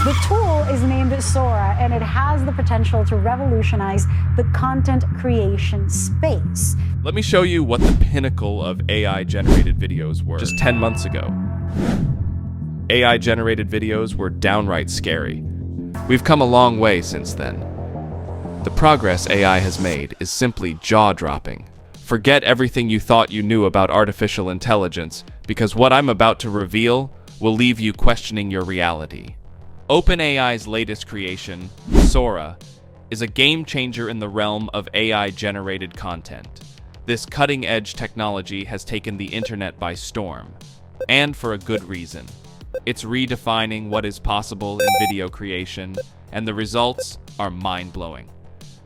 The tool is named Sora, and it has the potential to revolutionize the content creation space. Let me show you what the pinnacle of AI-generated videos were just 10 months ago. AI-generated videos were downright scary. We've come a long way since then. The progress AI has made is simply jaw-dropping. Forget everything you thought you knew about artificial intelligence, because what I'm about to reveal will leave you questioning your reality. OpenAI's latest creation, Sora, is a game-changer in the realm of AI-generated content. This cutting-edge technology has taken the internet by storm, and for a good reason. It's redefining what is possible in video creation, and the results are mind-blowing.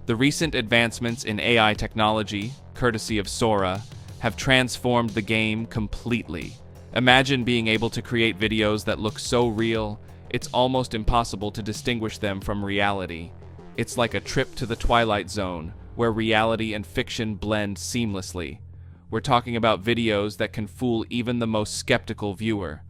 The recent advancements in AI technology, courtesy of Sora, have transformed the game completely. Imagine being able to create videos that look so real, it's almost impossible to distinguish them from reality. It's like a trip to the Twilight Zone, where reality and fiction blend seamlessly. We're talking about videos that can fool even the most skeptical viewer.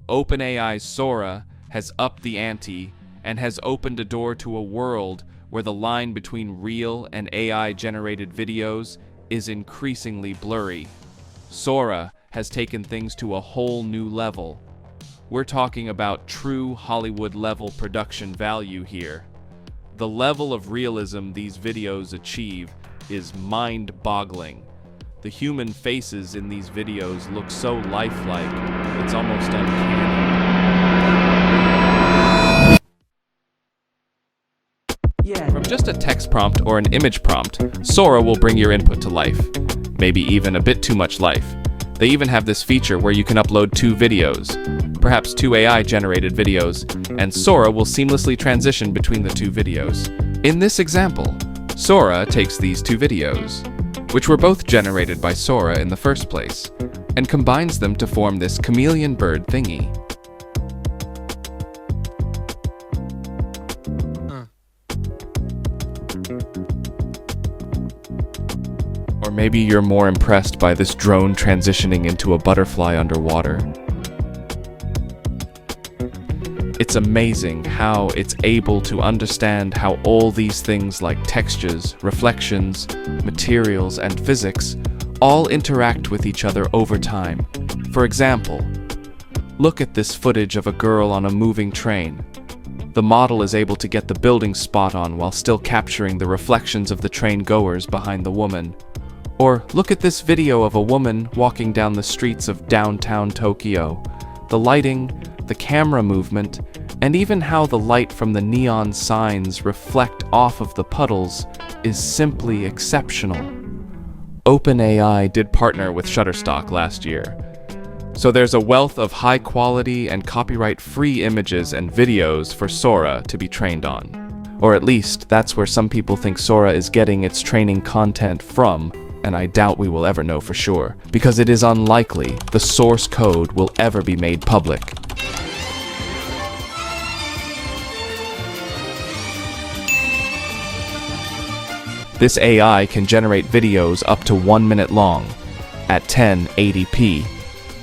OpenAI's Sora has upped the ante and has opened a door to a world where the line between real and AI-generated videos is increasingly blurry. Sora has taken things to a whole new level. We're talking about true Hollywood-level production value here. The level of realism these videos achieve is mind-boggling. The human faces in these videos look so lifelike, it's almost uncanny. From just a text prompt or an image prompt, Sora will bring your input to life. Maybe even a bit too much life. They even have this feature where you can upload 2 videos, perhaps 2 AI-generated videos, and Sora will seamlessly transition between the 2 videos. In this example, Sora takes these 2 videos, which were both generated by Sora in the first place, and combines them to form this chameleon bird thingy. Or maybe you're more impressed by this drone transitioning into a butterfly underwater. It's amazing how it's able to understand how all these things like textures, reflections, materials, and physics all interact with each other over time. For example, look at this footage of a girl on a moving train. The model is able to get the building spot on while still capturing the reflections of the train goers behind the woman. Or look at this video of a woman walking down the streets of downtown Tokyo. The lighting, the camera movement, and even how the light from the neon signs reflect off of the puddles is simply exceptional. OpenAI did partner with Shutterstock last year, so there's a wealth of high-quality and copyright-free images and videos for Sora to be trained on. Or at least, that's where some people think Sora is getting its training content from, and I doubt we will ever know for sure, because it is unlikely the source code will ever be made public. This AI can generate videos up to 1 minute long, at 1080p,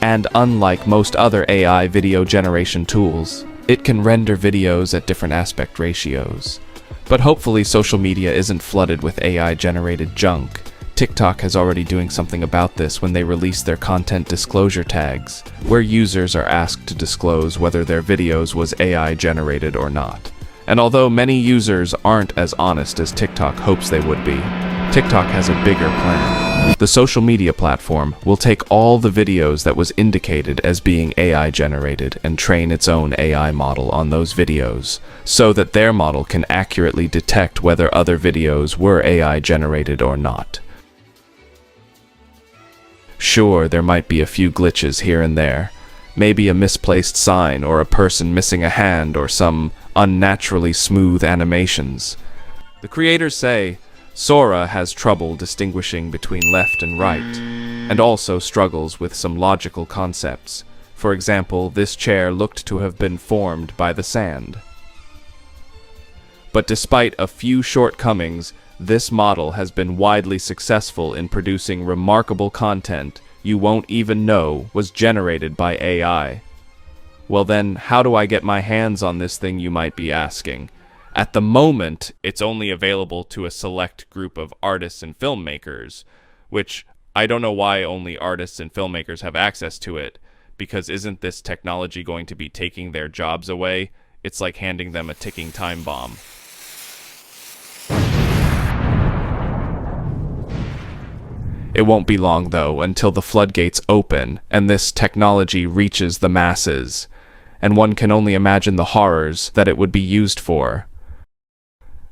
and unlike most other AI video generation tools, it can render videos at different aspect ratios. But hopefully social media isn't flooded with AI-generated junk. TikTok has already doing something about this when they release their content disclosure tags, where users are asked to disclose whether their videos was AI-generated or not. And although many users aren't as honest as TikTok hopes they would be, TikTok has a bigger plan. The social media platform will take all the videos that was indicated as being AI-generated and train its own AI model on those videos, so that their model can accurately detect whether other videos were AI-generated or not. Sure, there might be a few glitches here and there, maybe a misplaced sign or a person missing a hand or some unnaturally smooth animations. The creators say Sora has trouble distinguishing between left and right, and also struggles with some logical concepts. For example, this chair looked to have been formed by the sand. But despite a few shortcomings, this model has been widely successful in producing remarkable content you won't even know was generated by AI. Well then, how do I get my hands on this thing, you might be asking? At the moment, it's only available to a select group of artists and filmmakers, which I don't know why only artists and filmmakers have access to it, because isn't this technology going to be taking their jobs away? It's like handing them a ticking time bomb. It won't be long, though, until the floodgates open and this technology reaches the masses, and one can only imagine the horrors that it would be used for.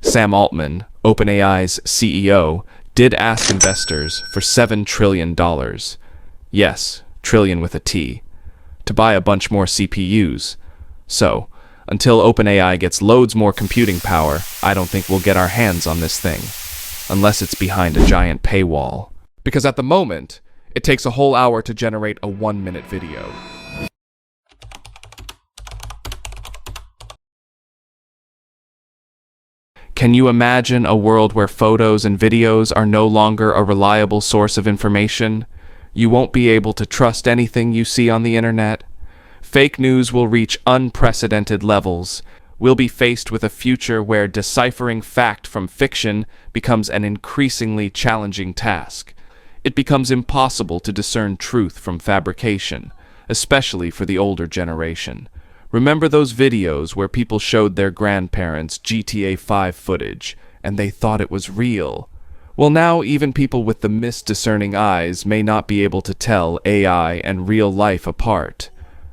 Sam Altman, OpenAI's CEO, did ask investors for $7 trillion. Yes, trillion with a T. To buy a bunch more CPUs. So, until OpenAI gets loads more computing power, I don't think we'll get our hands on this thing. Unless it's behind a giant paywall. Because at the moment, it takes a whole hour to generate a 1-minute video. Can you imagine a world where photos and videos are no longer a reliable source of information? You won't be able to trust anything you see on the internet. Fake news will reach unprecedented levels. We'll be faced with a future where deciphering fact from fiction becomes an increasingly challenging task. It becomes impossible to discern truth from fabrication, especially for the older generation. Remember those videos where people showed their grandparents GTA 5 footage, and they thought it was real? Well, now even people with the misdiscerning eyes may not be able to tell AI and real life apart.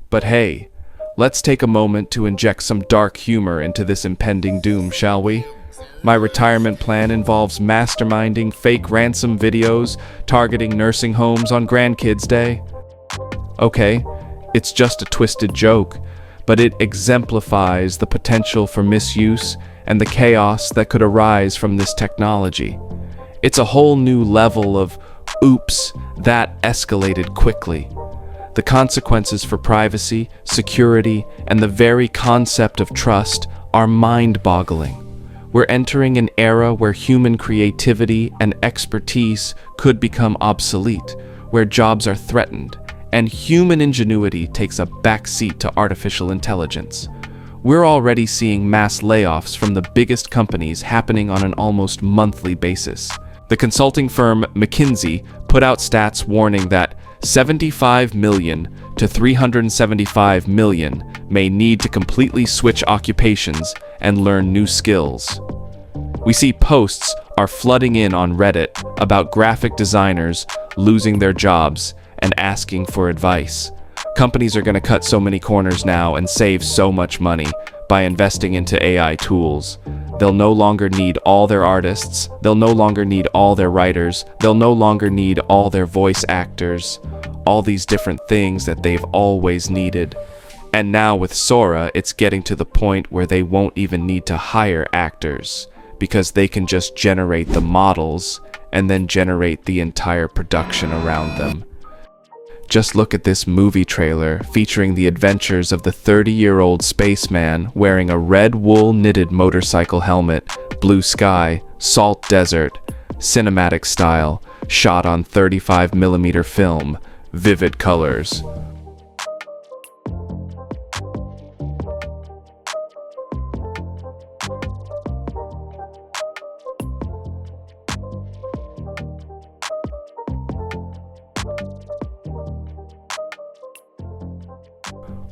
But hey, let's take a moment to inject some dark humor into this impending doom, shall we? My retirement plan involves masterminding fake ransom videos targeting nursing homes on Grandkids Day. Okay, it's just a twisted joke, but it exemplifies the potential for misuse and the chaos that could arise from this technology. It's a whole new level of, oops, that escalated quickly. The consequences for privacy, security, and the very concept of trust are mind-boggling. We're entering an era where human creativity and expertise could become obsolete, where jobs are threatened, and human ingenuity takes a backseat to artificial intelligence. We're already seeing mass layoffs from the biggest companies happening on an almost monthly basis. The consulting firm McKinsey put out stats warning that 75 million to 375 million may need to completely switch occupations and learn new skills. We see posts are flooding in on Reddit about graphic designers losing their jobs and asking for advice. Companies are going to cut so many corners now and save so much money by investing into AI tools. They'll no longer need all their artists, they'll no longer need all their writers, they'll no longer need all their voice actors, all these different things that they've always needed. And now with Sora, it's getting to the point where they won't even need to hire actors, because they can just generate the models and then generate the entire production around them. Just look at this movie trailer featuring the adventures of the 30-year-old spaceman wearing a red wool knitted motorcycle helmet, blue sky, salt desert, cinematic style, shot on 35mm film, vivid colors.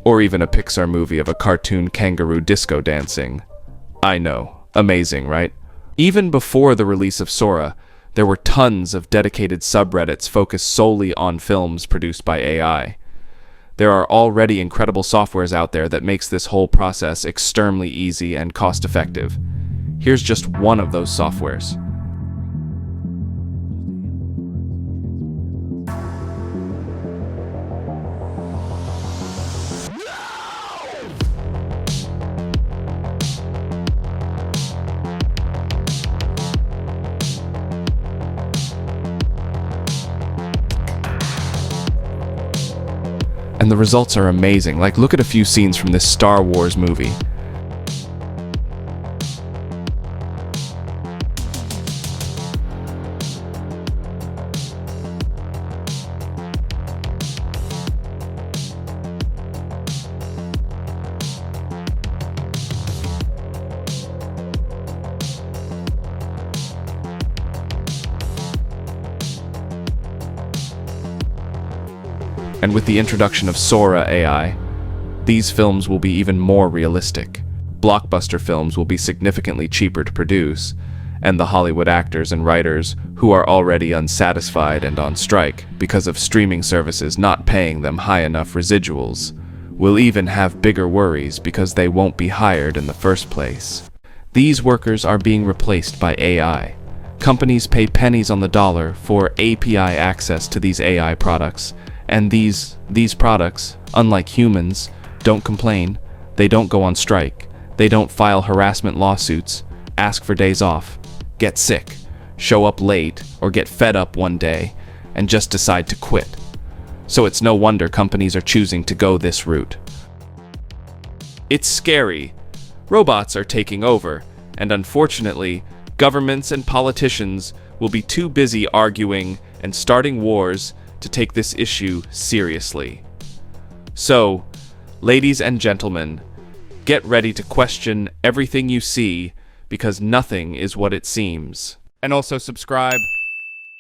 Or even a Pixar movie of a cartoon kangaroo disco dancing. I know, amazing, right? Even before the release of Sora, there were tons of dedicated subreddits focused solely on films produced by AI. There are already incredible softwares out there that makes this whole process extremely easy and cost-effective. Here's just one of those softwares. And the results are amazing. Like, look at a few scenes from this Star Wars movie. And with the introduction of Sora AI, these films will be even more realistic. Blockbuster films will be significantly cheaper to produce, and the Hollywood actors and writers who are already unsatisfied and on strike because of streaming services not paying them high enough residuals will even have bigger worries because they won't be hired in the first place. These workers are being replaced by AI. Companies pay pennies on the dollar for API access to these AI products, and these products, unlike humans, don't complain, they don't go on strike, they don't file harassment lawsuits, ask for days off, get sick, show up late, or get fed up one day, and just decide to quit. So it's no wonder companies are choosing to go this route. It's scary. Robots are taking over, and unfortunately, governments and politicians will be too busy arguing and starting wars to take this issue seriously. So, ladies and gentlemen, get ready to question everything you see because nothing is what it seems. And also subscribe.